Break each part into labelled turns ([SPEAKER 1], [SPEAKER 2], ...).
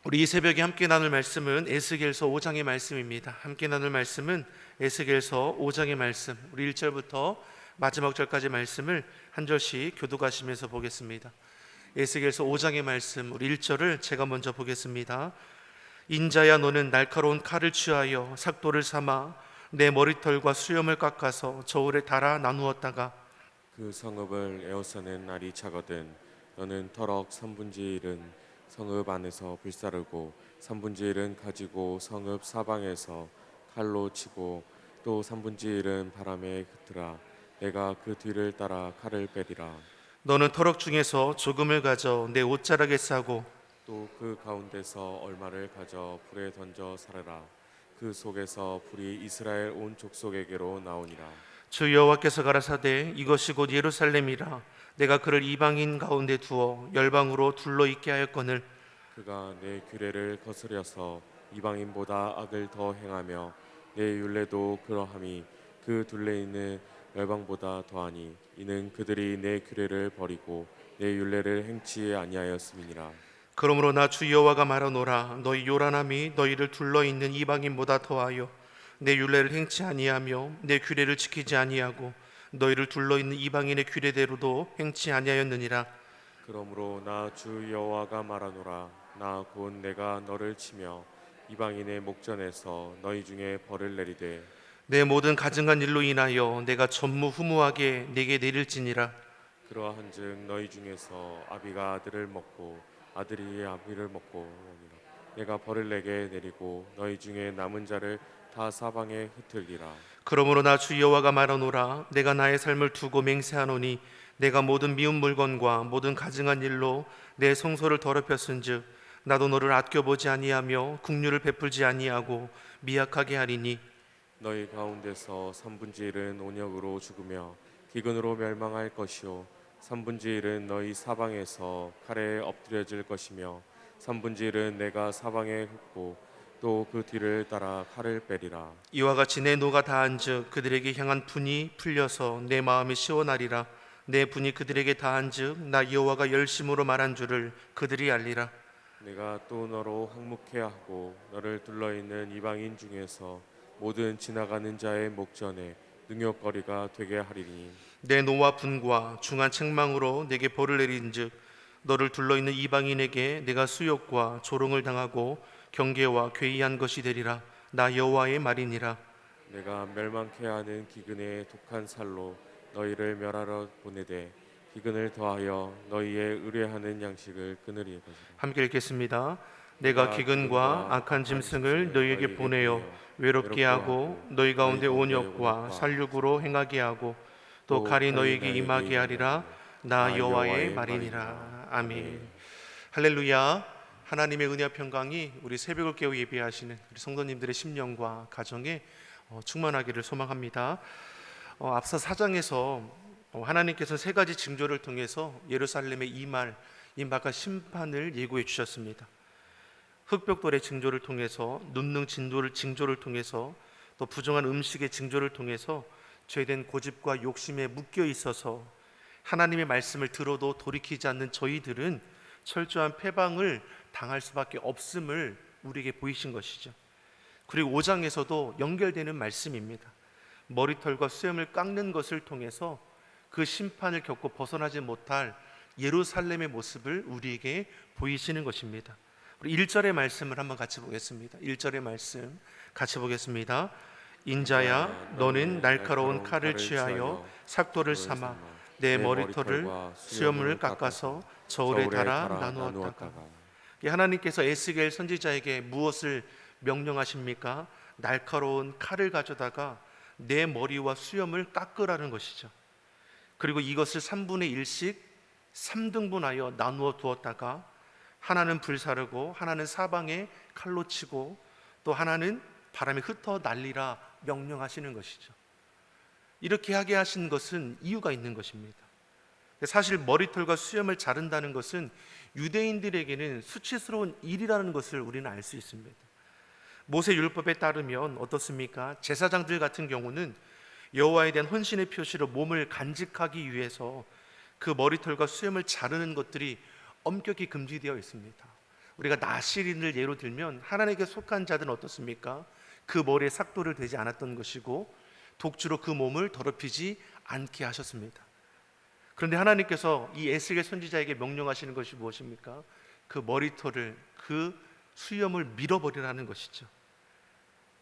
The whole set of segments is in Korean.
[SPEAKER 1] 우리 이 새벽에 함께 나눌 말씀은 에스겔서 5장의 말씀입니다. 함께 나눌 말씀은 에스겔서 5장의 말씀, 우리 1절부터 마지막 절까지 말씀을 한 절씩 교독하시면서 보겠습니다. 에스겔서 5장의 말씀, 우리 1절을 제가 먼저 보겠습니다. 인자야, 너는 날카로운 칼을 취하여 삭도를 삼아 내 머리털과 수염을 깎아서 저울에 달아 나누었다가
[SPEAKER 2] 그 성읍을 에워싸는 날이 차거든 너는 터럭 3분의 1은 성읍 안에서 불사르고 3분의 1은 가지고 성읍 사방에서 칼로 치고 또 3분의 1은 바람에 흩으라. 내가 그 뒤를 따라 칼을 빼리라.
[SPEAKER 1] 너는 터럭 중에서 조금을 가져 내 옷자락에 싸고
[SPEAKER 2] 또 그 가운데서 얼마를 가져 불에 던져 살으라. 그 속에서 불이 이스라엘 온 족속에게로 나오니라.
[SPEAKER 1] 주 여호와께서 가라사대 이것이 곧 예루살렘이라 내가 그를 이방인 가운데 두어 열방으로 둘러 있게 하였거늘
[SPEAKER 2] 그가 내 규례를 거스려서 이방인보다 악을 더 행하며 내 율례도 그러함이 그 둘레 있는 열방보다 더하니 이는 그들이 내 규례를 버리고 내 율례를 행치 아니하였음이니라.
[SPEAKER 1] 그러므로 나 주 여호와가 말하노라 너희 요란함이 너희를 둘러 있는 이방인보다 더하여 내 율례를 행치 아니하며 내 규례를 지키지 아니하고 너희를 둘러 있는 이방인의 규례대로도 행치 아니하였느니라.
[SPEAKER 2] 그러므로 나 주 여호와가 말하노라. 나 곧 내가 너를 치며 이방인의 목전에서 너희 중에 벌을 내리되
[SPEAKER 1] 내 모든 가증한 일로 인하여 내가 전무후무하게 내게 내릴지니라.
[SPEAKER 2] 그러한즉 너희 중에서 아비가 아들을 먹고 아들이 아비를 먹고 오니라. 내가 벌을 내게 내리고 너희 중에 남은 자를 다 사방에 흩으리라.
[SPEAKER 1] 그러므로 나 주 여호와가 말하노라 내가 나의 삶을 두고 맹세하노니 내가 모든 미운 물건과 모든 가증한 일로 내 성소를 더럽혔은즉 나도 너를 아껴보지 아니하며 긍휼을 베풀지 아니하고 미약하게 하리니
[SPEAKER 2] 너희 가운데서 3분의 1은 온역으로 죽으며 기근으로 멸망할 것이요 3분의 1은 너희 사방에서 칼에 엎드려질 것이며 3분의 1은 내가 사방에 흩고 또 그 뒤를 따라 칼을 빼리라.
[SPEAKER 1] 이와 같이 내 노가 다한즉 그들에게 향한 분이 풀려서 내 마음이 시원하리라. 내 분이 그들에게 다한즉 나 여호와가 열심으로 말한 줄을 그들이 알리라.
[SPEAKER 2] 내가 또 너로 항목해 하고 너를 둘러있는 이방인 중에서 모든 지나가는 자의 목전에 능욕거리가 되게 하리니
[SPEAKER 1] 내 노와 분과 중한 책망으로 내게 벌을 내린즉 너를 둘러 있는 이방인에게 내가 수욕과 조롱을 당하고 경계와 괴이한 것이 되리라. 나 여호와의 말이니라.
[SPEAKER 2] 내가 멸망케 하는 기근의 독한 살로 너희를 멸하러 보내되 기근을 더하여 너희의 의뢰하는 양식을 끊으리 것이라.
[SPEAKER 1] 함께 읽겠습니다. 내가 기근과 악한 짐승을 너희에게 보내어 외롭게 하고 너희 가운데 온역과 살육으로 행하게 하고 또 칼이 너희에게 임하게 하리라. 나 여호와의 말이니라. 아멘. 할렐루야. 하나님의 은혜와 평강이 우리 새벽을 깨워 예배하시는 우리 성도님들의 심령과 가정에 충만하기를 소망합니다. 앞서 4장에서 하나님께서 세 가지 징조를 통해서 예루살렘에 임박한 심판을 예고해 주셨습니다. 흑벽돌의 징조를 통해서, 눈능 징조를 통해서, 또 부정한 음식의 징조를 통해서 죄된 고집과 욕심에 묶여 있어서 하나님의 말씀을 들어도 돌이키지 않는 저희들은 철저한 패방을 당할 수밖에 없음을 우리에게 보이신 것이죠. 그리고 5장에서도 연결되는 말씀입니다. 머리털과 수염을 깎는 것을 통해서 그 심판을 겪고 벗어나지 못할 예루살렘의 모습을 우리에게 보이시는 것입니다. 우리 1절의 말씀을 한번 같이 보겠습니다. 1절의 말씀 같이 보겠습니다. 인자야, 너는 날카로운 칼을 취하여 삭도를 삼아 내 머리털을 수염을 깎아서 저울에 달아 나누었다가. 하나님께서 에스겔 선지자에게 무엇을 명령하십니까? 날카로운 칼을 가져다가 내 머리와 수염을 깎으라는 것이죠. 그리고 이것을 3분의 1씩 3등분하여 나누어 두었다가 하나는 불사르고 하나는 사방에 칼로 치고 또 하나는 바람에 흩어 날리라 명령하시는 것이죠. 이렇게 하게 하신 것은 이유가 있는 것입니다. 사실 머리털과 수염을 자른다는 것은 유대인들에게는 수치스러운 일이라는 것을 우리는 알 수 있습니다. 모세 율법에 따르면 어떻습니까? 제사장들 같은 경우는 여호와에 대한 헌신의 표시로 몸을 간직하기 위해서 그 머리털과 수염을 자르는 것들이 엄격히 금지되어 있습니다. 우리가 나실인을 예로 들면 하나님께 속한 자들은 어떻습니까? 그 머리에 삭도를 대지 않았던 것이고 독주로 그 몸을 더럽히지 않게 하셨습니다. 그런데 하나님께서 이 에스겔 선지자에게 명령하시는 것이 무엇입니까? 그 머리털을, 그 수염을 밀어버리라는 것이죠.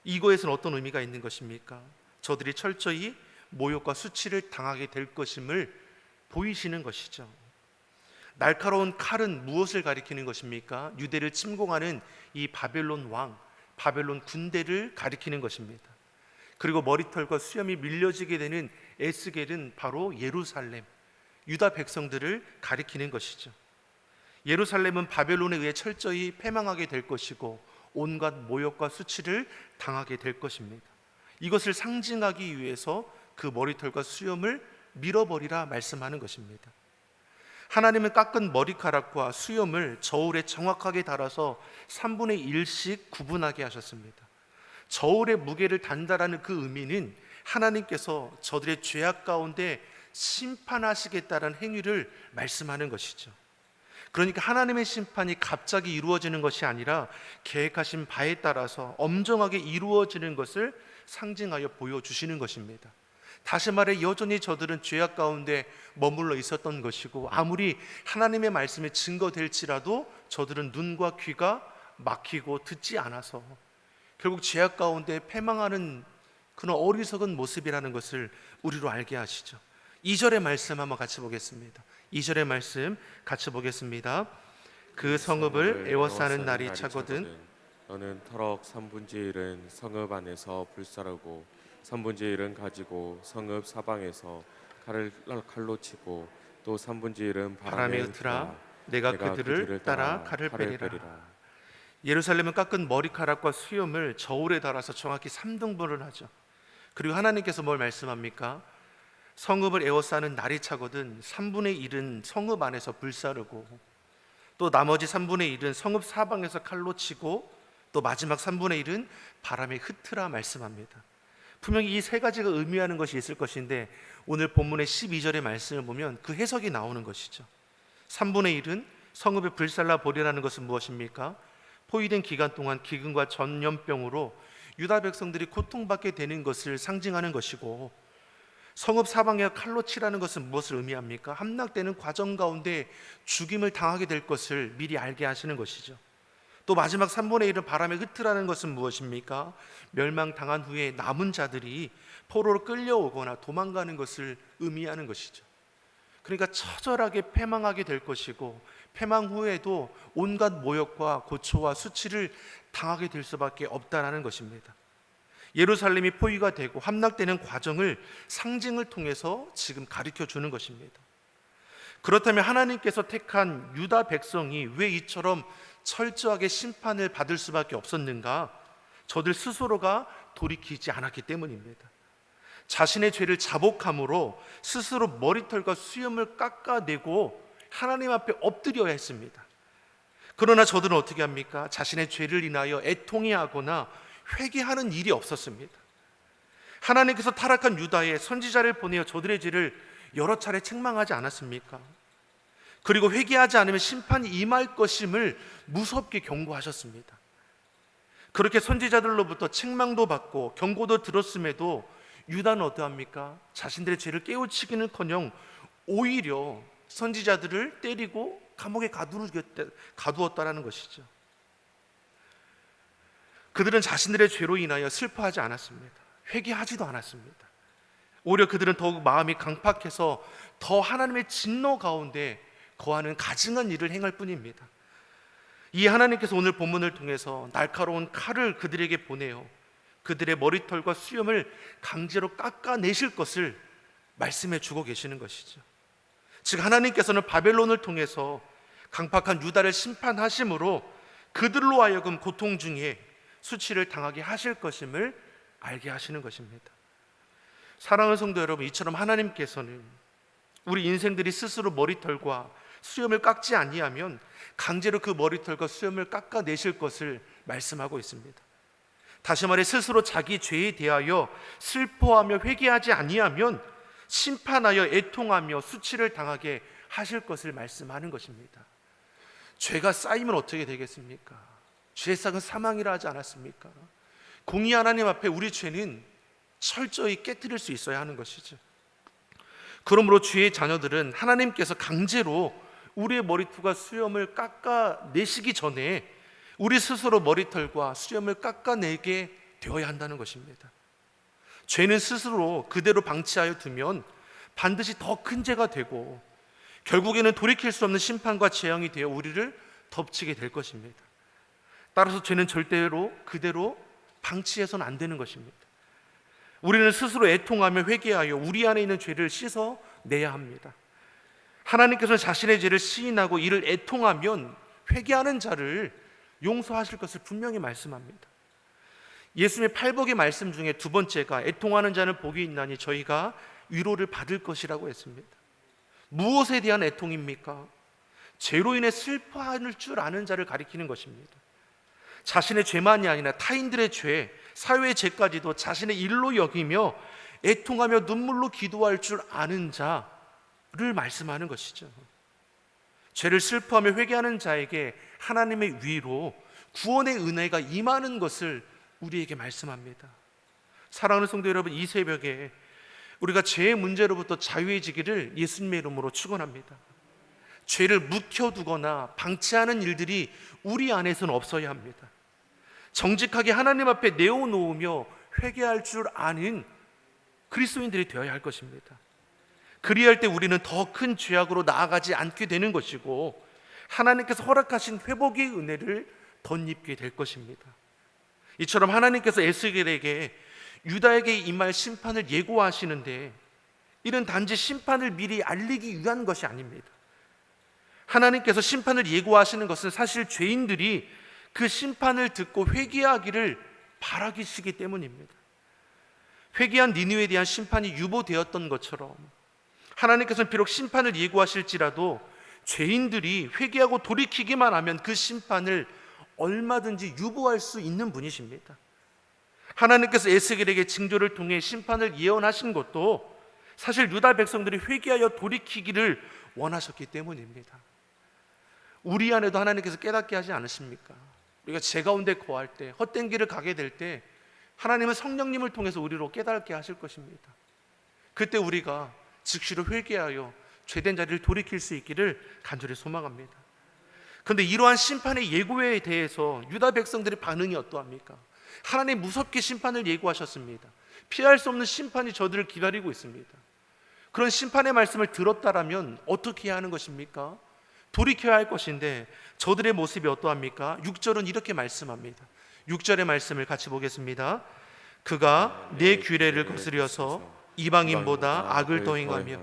[SPEAKER 1] 이거에서는 어떤 의미가 있는 것입니까? 저들이 철저히 모욕과 수치를 당하게 될 것임을 보이시는 것이죠. 날카로운 칼은 무엇을 가리키는 것입니까? 유대를 침공하는 이 바벨론 왕, 바벨론 군대를 가리키는 것입니다. 그리고 머리털과 수염이 밀려지게 되는 에스겔은 바로 예루살렘, 유다 백성들을 가리키는 것이죠. 예루살렘은 바벨론에 의해 철저히 패망하게 될 것이고 온갖 모욕과 수치를 당하게 될 것입니다. 이것을 상징하기 위해서 그 머리털과 수염을 밀어버리라 말씀하는 것입니다. 하나님은 깎은 머리카락과 수염을 저울에 정확하게 달아서 3분의 1씩 구분하게 하셨습니다. 저울의 무게를 단다라는 그 의미는 하나님께서 저들의 죄악 가운데 심판하시겠다는 행위를 말씀하는 것이죠. 그러니까 하나님의 심판이 갑자기 이루어지는 것이 아니라 계획하신 바에 따라서 엄정하게 이루어지는 것을 상징하여 보여주시는 것입니다. 다시 말해 여전히 저들은 죄악 가운데 머물러 있었던 것이고 아무리 하나님의 말씀이 증거될지라도 저들은 눈과 귀가 막히고 듣지 않아서 결국 죄악 가운데 패망하는 그런 어리석은 모습이라는 것을 우리로 알게 하시죠. 2절의 말씀 한번 같이 보겠습니다. 2절의 말씀 같이 보겠습니다. 그 성읍을 에워싸는 날이 차거든
[SPEAKER 2] 너는 터럭 3분의 1은 성읍 안에서 불사르고 3분의 1은 가지고 성읍 사방에서 칼로 치고 또 3분의 1은 바람에 흩으라.
[SPEAKER 1] 내가 그들을 따라 칼을 빼리라. 예루살렘은 깎은 머리카락과 수염을 저울에 달아서 정확히 3등분을 하죠. 그리고 하나님께서 뭘 말씀합니까? 성읍을 에워싸는 날이 차거든 3분의 1은 성읍 안에서 불사르고 또 나머지 3분의 1은 성읍 사방에서 칼로 치고 또 마지막 3분의 1은 바람에 흩으라 말씀합니다. 분명히 이 세 가지가 의미하는 것이 있을 것인데 오늘 본문의 12절의 말씀을 보면 그 해석이 나오는 것이죠. 3분의 1은 성읍에 불살라 버리라는 것은 무엇입니까? 포위된 기간 동안 기근과 전염병으로 유다 백성들이 고통받게 되는 것을 상징하는 것이고 성읍 사방에 칼로 치라는 것은 무엇을 의미합니까? 함락되는 과정 가운데 죽임을 당하게 될 것을 미리 알게 하시는 것이죠. 또 마지막 3분의 1은 바람에 흩으라는 것은 무엇입니까? 멸망당한 후에 남은 자들이 포로로 끌려오거나 도망가는 것을 의미하는 것이죠. 그러니까 처절하게 패망하게 될 것이고 패망 후에도 온갖 모욕과 고초와 수치를 당하게 될 수밖에 없다라는 것입니다. 예루살렘이 포위가 되고 함락되는 과정을 상징을 통해서 지금 가르쳐 주는 것입니다. 그렇다면 하나님께서 택한 유다 백성이 왜 이처럼 철저하게 심판을 받을 수밖에 없었는가? 저들 스스로가 돌이키지 않았기 때문입니다. 자신의 죄를 자복함으로 스스로 머리털과 수염을 깎아내고 하나님 앞에 엎드려야 했습니다. 그러나 저들은 어떻게 합니까? 자신의 죄를 인하여 애통해하거나 회개하는 일이 없었습니다. 하나님께서 타락한 유다에 선지자를 보내어 저들의 죄를 여러 차례 책망하지 않았습니까? 그리고 회개하지 않으면 심판이 임할 것임을 무섭게 경고하셨습니다. 그렇게 선지자들로부터 책망도 받고 경고도 들었음에도 유다는 어떠합니까? 자신들의 죄를 깨우치기는커녕 오히려 선지자들을 때리고 감옥에 가두었다라는 것이죠. 그들은 자신들의 죄로 인하여 슬퍼하지 않았습니다. 회개하지도 않았습니다. 오히려 그들은 더욱 마음이 강팍해서 더 하나님의 진노 가운데 거하는 가증한 일을 행할 뿐입니다. 이 하나님께서 오늘 본문을 통해서 날카로운 칼을 그들에게 보내어 그들의 머리털과 수염을 강제로 깎아내실 것을 말씀해 주고 계시는 것이죠. 즉 하나님께서는 바벨론을 통해서 강팍한 유다를 심판하심으로 그들로 하여금 고통 중에 수치를 당하게 하실 것임을 알게 하시는 것입니다. 사랑하는 성도 여러분, 이처럼 하나님께서는 우리 인생들이 스스로 머리털과 수염을 깎지 아니하면 강제로 그 머리털과 수염을 깎아내실 것을 말씀하고 있습니다. 다시 말해 스스로 자기 죄에 대하여 슬퍼하며 회개하지 아니하면 심판하여 애통하며 수치를 당하게 하실 것을 말씀하는 것입니다. 죄가 쌓이면 어떻게 되겠습니까? 죄의 삭은 사망이라 하지 않았습니까? 공의 하나님 앞에 우리 죄는 철저히 깨뜨릴 수 있어야 하는 것이죠. 그러므로 죄의 자녀들은 하나님께서 강제로 우리의 머리털과 수염을 깎아내시기 전에 우리 스스로 머리털과 수염을 깎아내게 되어야 한다는 것입니다. 죄는 스스로 그대로 방치하여 두면 반드시 더 큰 죄가 되고 결국에는 돌이킬 수 없는 심판과 재앙이 되어 우리를 덮치게 될 것입니다. 따라서 죄는 절대로 그대로 방치해서는 안 되는 것입니다. 우리는 스스로 애통하며 회개하여 우리 안에 있는 죄를 씻어내야 합니다. 하나님께서는 자신의 죄를 시인하고 이를 애통하면 회개하는 자를 용서하실 것을 분명히 말씀합니다. 예수님의 팔복의 말씀 중에 두 번째가 애통하는 자는 복이 있나니 저희가 위로를 받을 것이라고 했습니다. 무엇에 대한 애통입니까? 죄로 인해 슬퍼할 줄 아는 자를 가리키는 것입니다. 자신의 죄만이 아니라 타인들의 죄, 사회의 죄까지도 자신의 일로 여기며 애통하며 눈물로 기도할 줄 아는 자를 말씀하는 것이죠. 죄를 슬퍼하며 회개하는 자에게 하나님의 위로, 구원의 은혜가 임하는 것을 우리에게 말씀합니다. 사랑하는 성도 여러분, 이 새벽에 우리가 죄의 문제로부터 자유해지기를 예수님의 이름으로 축원합니다. 죄를 묵혀두거나 방치하는 일들이 우리 안에서는 없어야 합니다. 정직하게 하나님 앞에 내어놓으며 회개할 줄 아는 그리스도인들이 되어야 할 것입니다. 그리할 때 우리는 더 큰 죄악으로 나아가지 않게 되는 것이고 하나님께서 허락하신 회복의 은혜를 덧입게 될 것입니다. 이처럼 하나님께서 에스겔에게 유다에게 임할 심판을 예고하시는데 이는 단지 심판을 미리 알리기 위한 것이 아닙니다. 하나님께서 심판을 예고하시는 것은 사실 죄인들이 그 심판을 듣고 회개하기를 바라시기 때문입니다. 회개한 니느웨에 대한 심판이 유보되었던 것처럼 하나님께서는 비록 심판을 예고하실지라도 죄인들이 회개하고 돌이키기만 하면 그 심판을 얼마든지 유보할 수 있는 분이십니다. 하나님께서 에스겔에게 징조를 통해 심판을 예언하신 것도 사실 유다 백성들이 회개하여 돌이키기를 원하셨기 때문입니다. 우리 안에도 하나님께서 깨닫게 하지 않으십니까? 우리가 죄 가운데 거할 때, 헛된 길을 가게 될 때 하나님은 성령님을 통해서 우리로 깨닫게 하실 것입니다. 그때 우리가 즉시로 회개하여 죄된 자리를 돌이킬 수 있기를 간절히 소망합니다. 그런데 이러한 심판의 예고에 대해서 유다 백성들의 반응이 어떠합니까? 하나님 무섭게 심판을 예고하셨습니다. 피할 수 없는 심판이 저들을 기다리고 있습니다. 그런 심판의 말씀을 들었다라면 어떻게 해야 하는 것입니까? 돌이켜야 할 것인데 저들의 모습이 어떠합니까? 6절은 이렇게 말씀합니다. 6절의 말씀을 같이 보겠습니다. 그가 내 규례를 거스려서 이방인보다 악을 더 행하며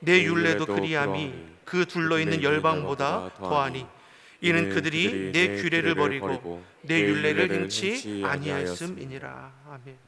[SPEAKER 1] 내 율례도 그리함이 그 둘러있는 열방보다 더하니 이는 그들이 내 규례를 버리고 내 율례를 행치 아니하였음이니라. 아멘.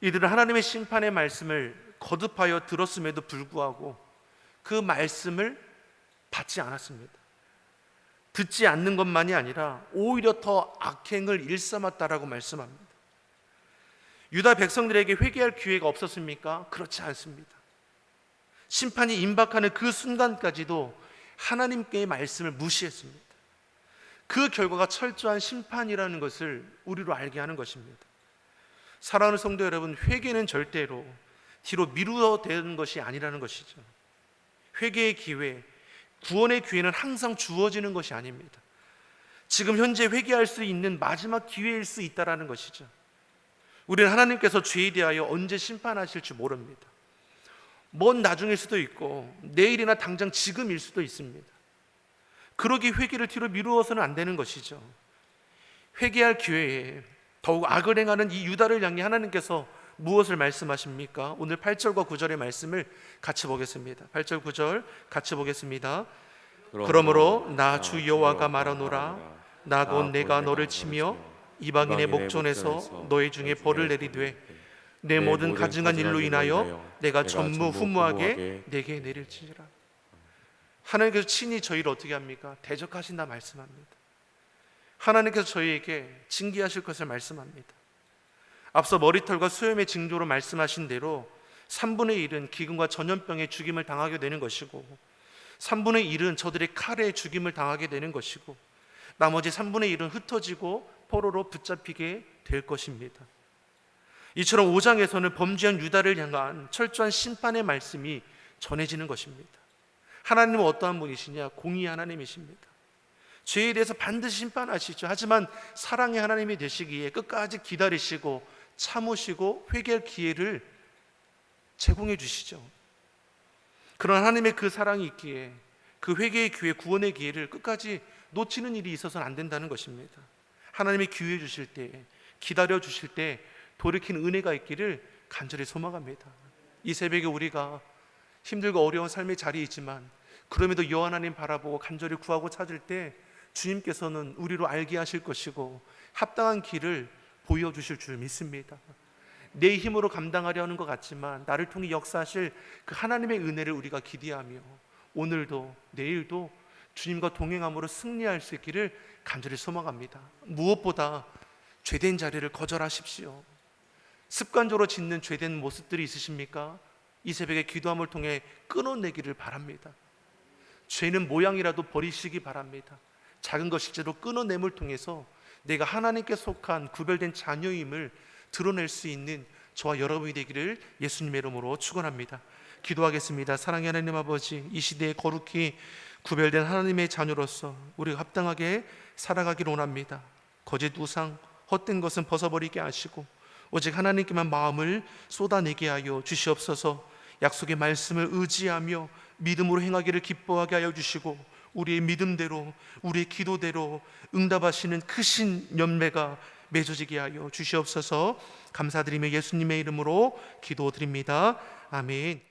[SPEAKER 1] 이들은 하나님의 심판의 말씀을 거듭하여 들었음에도 불구하고 그 말씀을 받지 않았습니다. 듣지 않는 것만이 아니라 오히려 더 악행을 일삼았다라고 말씀합니다. 유다 백성들에게 회개할 기회가 없었습니까? 그렇지 않습니다. 심판이 임박하는 그 순간까지도 하나님께의 말씀을 무시했습니다. 그 결과가 철저한 심판이라는 것을 우리로 알게 하는 것입니다. 사랑하는 성도 여러분, 회개는 절대로 뒤로 미루어대는 것이 아니라는 것이죠. 회개의 기회, 구원의 기회는 항상 주어지는 것이 아닙니다. 지금 현재 회개할 수 있는 마지막 기회일 수 있다는 것이죠. 우리는 하나님께서 죄에 대하여 언제 심판하실지 모릅니다. 먼 나중일 수도 있고 내일이나 당장 지금일 수도 있습니다. 그러기 회개를 뒤로 미루어서는 안 되는 것이죠. 회개할 기회에 더욱 악을 행하는 이 유다를 향해 하나님께서 무엇을 말씀하십니까? 오늘 8절과 9절의 말씀을 같이 보겠습니다. 8절 9절 같이 보겠습니다. 그러므로 나 주 여호와가 말하노라. 나 곧 내가 너를 치며 이방인의 목전에서 너희 중에 벌을 내리되 내 모든 가증한 일로 인하여 내가 전무후무하게 내게 내릴지니라. 하나님께서 친히 저희를 어떻게 합니까? 대적하신다 말씀합니다. 하나님께서 저희에게 징계하실 것을 말씀합니다. 앞서 머리털과 수염의 징조로 말씀하신 대로 3분의 1은 기근과 전염병에 죽임을 당하게 되는 것이고 3분의 1은 저들의 칼에 죽임을 당하게 되는 것이고 나머지 3분의 1은 흩어지고 포로로 붙잡히게 될 것입니다. 이처럼 5장에서는 범죄한 유다를 향한 철저한 심판의 말씀이 전해지는 것입니다. 하나님은 어떠한 분이시냐? 공의의 하나님이십니다. 죄에 대해서 반드시 심판하시죠. 하지만 사랑의 하나님이 되시기에 끝까지 기다리시고 참으시고 회개할 기회를 제공해 주시죠. 그런 하나님의 그 사랑이 있기에 그 회개의 기회, 구원의 기회를 끝까지 놓치는 일이 있어서는 안 된다는 것입니다. 하나님이 기회 주실 때, 기다려 주실 때 돌이키는 은혜가 있기를 간절히 소망합니다. 이 새벽에 우리가 힘들고 어려운 삶의 자리에 있지만 그럼에도 여호와 하나님 바라보고 간절히 구하고 찾을 때 주님께서는 우리로 알게 하실 것이고 합당한 길을 보여주실 줄 믿습니다. 내 힘으로 감당하려 하는 것 같지만 나를 통해 역사하실 그 하나님의 은혜를 우리가 기대하며 오늘도 내일도 주님과 동행함으로 승리할 수 있기를 간절히 소망합니다. 무엇보다 죄된 자리를 거절하십시오. 습관적으로 짓는 죄된 모습들이 있으십니까? 이 새벽에 기도함을 통해 끊어내기를 바랍니다. 죄는 모양이라도 버리시기 바랍니다. 작은 것일지라도 끊어냄을 통해서 내가 하나님께 속한 구별된 자녀임을 드러낼 수 있는 저와 여러분이 되기를 예수님의 이름으로 축원합니다. 기도하겠습니다. 사랑의 하나님 아버지, 이 시대에 거룩히 구별된 하나님의 자녀로서 우리가 합당하게 살아가기를 원합니다. 거짓 우상, 헛된 것은 벗어버리게 하시고 오직 하나님께만 마음을 쏟아내게 하여 주시옵소서. 약속의 말씀을 의지하며 믿음으로 행하기를 기뻐하게 하여 주시고 우리의 믿음대로 우리의 기도대로 응답하시는 크신 열매가 맺어지게 하여 주시옵소서. 감사드리며 예수님의 이름으로 기도드립니다. 아멘.